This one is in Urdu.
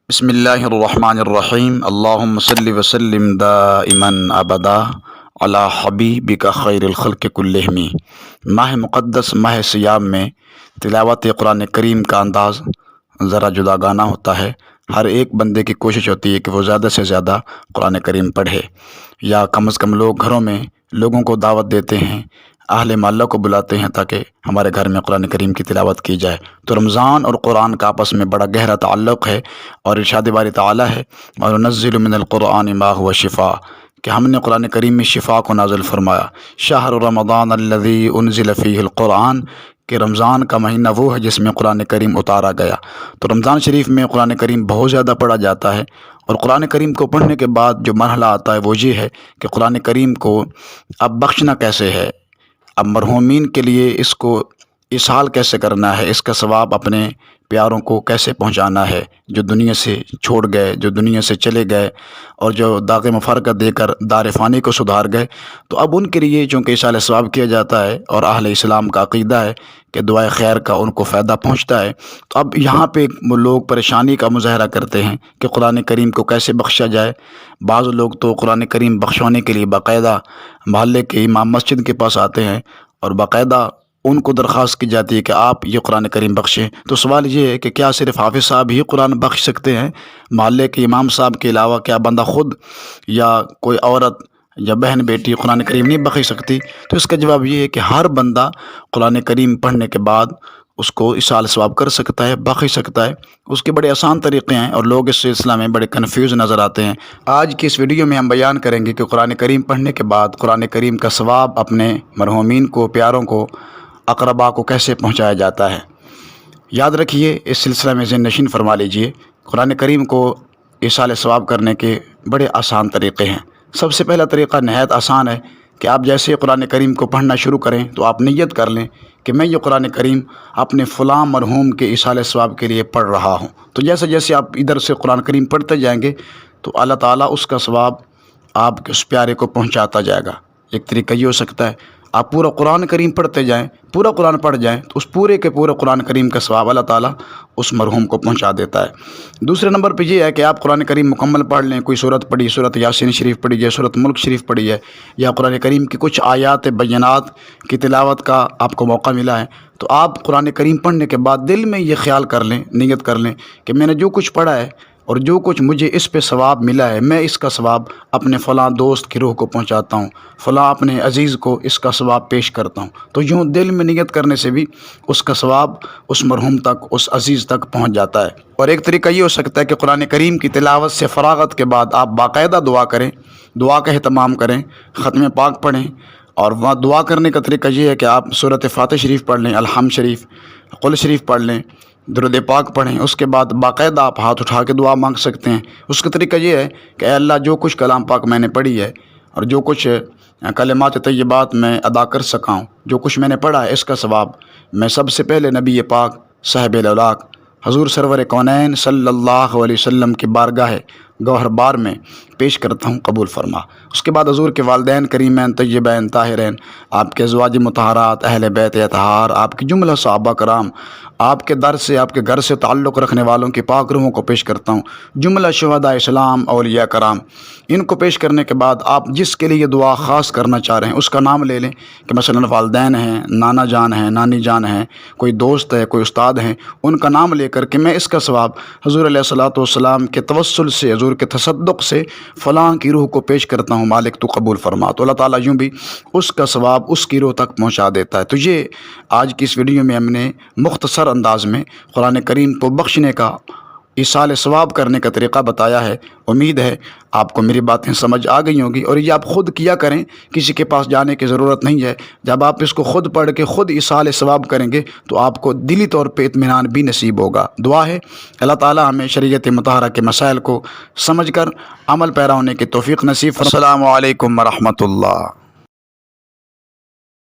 بسم اللہ الرحمن الرحیم اللہم صلی وسلم دائما ابدا علی حبیبک خیر الخلق کلہم۔ ماہ مقدس ماہ صیام میں تلاوت قرآن کریم کا انداز ذرا جداگانہ ہوتا ہے۔ ہر ایک بندے کی کوشش ہوتی ہے کہ وہ زیادہ سے زیادہ قرآن کریم پڑھے، یا کم از کم لوگ گھروں میں لوگوں کو دعوت دیتے ہیں، اہل محلہ کو بلاتے ہیں تاکہ ہمارے گھر میں قرآن کریم کی تلاوت کی جائے۔ تو رمضان اور قرآن کا آپس میں بڑا گہرا تعلق ہے، اور ارشاد باری تعالیٰ ہے اور نزل من القرآن ما هو شفاء، کہ ہم نے قرآن کریم میں شفا کو نازل فرمایا۔ شہر رمضان الذی انزل فیہ القرآن، کہ رمضان کا مہینہ وہ ہے جس میں قرآن کریم اتارا گیا۔ تو رمضان شریف میں قرآن کریم بہت زیادہ پڑھا جاتا ہے، اور قرآن کریم کو پڑھنے کے بعد جو مرحلہ آتا ہے وہ یہ ہے کہ قرآن کریم کو اب بخشنا کیسے ہے، اب مرحومین کے لیے اس کو اصحال کیسے کرنا ہے، اس کا ثواب اپنے پیاروں کو کیسے پہنچانا ہے، جو دنیا سے چھوڑ گئے، جو دنیا سے چلے گئے، اور جو داغ مفارقت دے کر دار فانی کو سدھار گئے۔ تو اب ان کے لیے چونکہ اصحال ثواب کیا جاتا ہے، اور اہل اسلام کا عقیدہ ہے کہ دعائے خیر کا ان کو فائدہ پہنچتا ہے، تو اب یہاں پہ لوگ پریشانی کا مظاہرہ کرتے ہیں کہ قرآن کریم کو کیسے بخشا جائے۔ بعض لوگ تو قرآن کریم بخشوانے کے لیے باقاعدہ محلے کے امام مسجد کے پاس آتے ہیں، اور باقاعدہ ان کو درخواست کی جاتی ہے کہ آپ یہ قرآن کریم بخشیں۔ تو سوال یہ ہے کہ کیا صرف حافظ صاحب ہی قرآن بخش سکتے ہیں؟ محلے کے امام صاحب کے علاوہ کیا بندہ خود یا کوئی عورت یا بہن بیٹی قرآن کریم نہیں بخش سکتی؟ تو اس کا جواب یہ ہے کہ ہر بندہ قرآن کریم پڑھنے کے بعد اس کو اصحال ثواب کر سکتا ہے، بخش سکتا ہے۔ اس کے بڑے آسان طریقے ہیں، اور لوگ اس سلسلہ میں بڑے کنفیوز نظر آتے ہیں۔ آج کی اس ویڈیو میں ہم بیان کریں گے کہ قرآن کریم پڑھنے کے بعد قرآن کریم کا ثواب اپنے مرحومین کو، پیاروں کو، اقربا کو کیسے پہنچایا جاتا ہے۔ یاد رکھیے، اس سلسلہ میں ذہن نشین فرما لیجئے، قرآن کریم کو اصحال ثواب کرنے کے بڑے آسان طریقے ہیں۔ سب سے پہلا طریقہ نہایت آسان ہے کہ آپ جیسے قرآن کریم کو پڑھنا شروع کریں تو آپ نیت کر لیں کہ میں یہ قرآن کریم اپنے فلاں مرحوم کے اصحال ثواب کے لیے پڑھ رہا ہوں۔ تو جیسے جیسے آپ ادھر سے قرآن کریم پڑھتے جائیں گے تو اللہ تعالیٰ اس کا ثواب آپ کے اس پیارے کو پہنچاتا جائے گا۔ ایک طریقہ یہ ہو سکتا ہے آپ پورا قرآن کریم پڑھتے جائیں، پورا قرآن پڑھ جائیں، تو اس پورے کے پورے قرآن کریم کا ثواب اللہ تعالیٰ اس مرحوم کو پہنچا دیتا ہے۔ دوسرے نمبر پہ یہ ہے کہ آپ قرآن کریم مکمل پڑھ لیں، کوئی صورت پڑھی، صورت یاسین شریف پڑھی ہے، صورت ملک شریف پڑھی ہے، یا قرآن کریم کی کچھ آیات بینات کی تلاوت کا آپ کو موقع ملا ہے، تو آپ قرآن کریم پڑھنے کے بعد دل میں یہ خیال کر لیں، نیت کر لیں کہ میں نے جو کچھ پڑھا ہے اور جو کچھ مجھے اس پہ ثواب ملا ہے، میں اس کا ثواب اپنے فلاں دوست کی روح کو پہنچاتا ہوں، فلاں اپنے عزیز کو اس کا ثواب پیش کرتا ہوں۔ تو یوں دل میں نیت کرنے سے بھی اس کا ثواب اس مرحوم تک، اس عزیز تک پہنچ جاتا ہے۔ اور ایک طریقہ یہ ہو سکتا ہے کہ قرآن کریم کی تلاوت سے فراغت کے بعد آپ باقاعدہ دعا کریں، دعا کا اہتمام کریں، ختم پاک پڑھیں، اور وہاں دعا کرنے کا طریقہ یہ ہے کہ آپ سورۃ فاتح شریف پڑھ لیں، الحمد شریف، قل شریف پڑھ لیں، درود پاک پڑھیں، اس کے بعد باقاعدہ آپ ہاتھ اٹھا کے دعا مانگ سکتے ہیں۔ اس کا طریقہ یہ ہے کہ اے اللہ، جو کچھ کلام پاک میں نے پڑھی ہے اور جو کچھ کلمات طیبات میں ادا کر سکا ہوں، جو کچھ میں نے پڑھا ہے، اس کا ثواب میں سب سے پہلے نبی پاک صاحب الاولاق حضور سرور کونین صلی اللہ علیہ وسلم کی بارگاہ گوہر بار میں پیش کرتا ہوں، قبول فرما۔ اس کے بعد حضور کے والدین کریمین طیبین طاہرین، آپ کے ازواج مطہرات، اہل بیت اطہار، آپ کی جملہ صحابہ کرام، آپ کے در سے، آپ کے گھر سے تعلق رکھنے والوں کی پاک روحوں کو پیش کرتا ہوں، جملہ شہداء اسلام، اولیاء کرام۔ ان کو پیش کرنے کے بعد آپ جس کے لیے یہ دعا خاص کرنا چاہ رہے ہیں اس کا نام لے لیں، کہ مثلا والدین ہیں، نانا جان ہیں، نانی جان ہیں، کوئی دوست ہے، کوئی استاد ہیں، ان کا نام لے کر کہ میں اس کا ثواب حضور علیہ الصلوۃ والسلام کے توسل سے، حضور کے تصدق سے فلاں کی روح کو پیش کرتا ہوں، مالک تو قبول فرما۔ تو اللہ تعالیٰ یوں بھی اس کا ثواب اس کی روح تک پہنچا دیتا ہے۔ تو یہ آج کی اس ویڈیو میں ہم نے مختصر انداز میں قرآن کریم کو بخشنے کا، اصحال ثواب کرنے کا طریقہ بتایا ہے۔ امید ہے آپ کو میری باتیں سمجھ آ گئی ہوں گی، اور یہ آپ خود کیا کریں، کسی کے پاس جانے کی ضرورت نہیں ہے۔ جب آپ اس کو خود پڑھ کے خود اصحال ثواب کریں گے تو آپ کو دلی طور پہ اطمینان بھی نصیب ہوگا۔ دعا ہے اللہ تعالیٰ ہمیں شریعت مطہرہ کے مسائل کو سمجھ کر عمل پیرا ہونے کی توفیق نصیب فرمائے۔ السلام علیکم ورحمۃ اللہ۔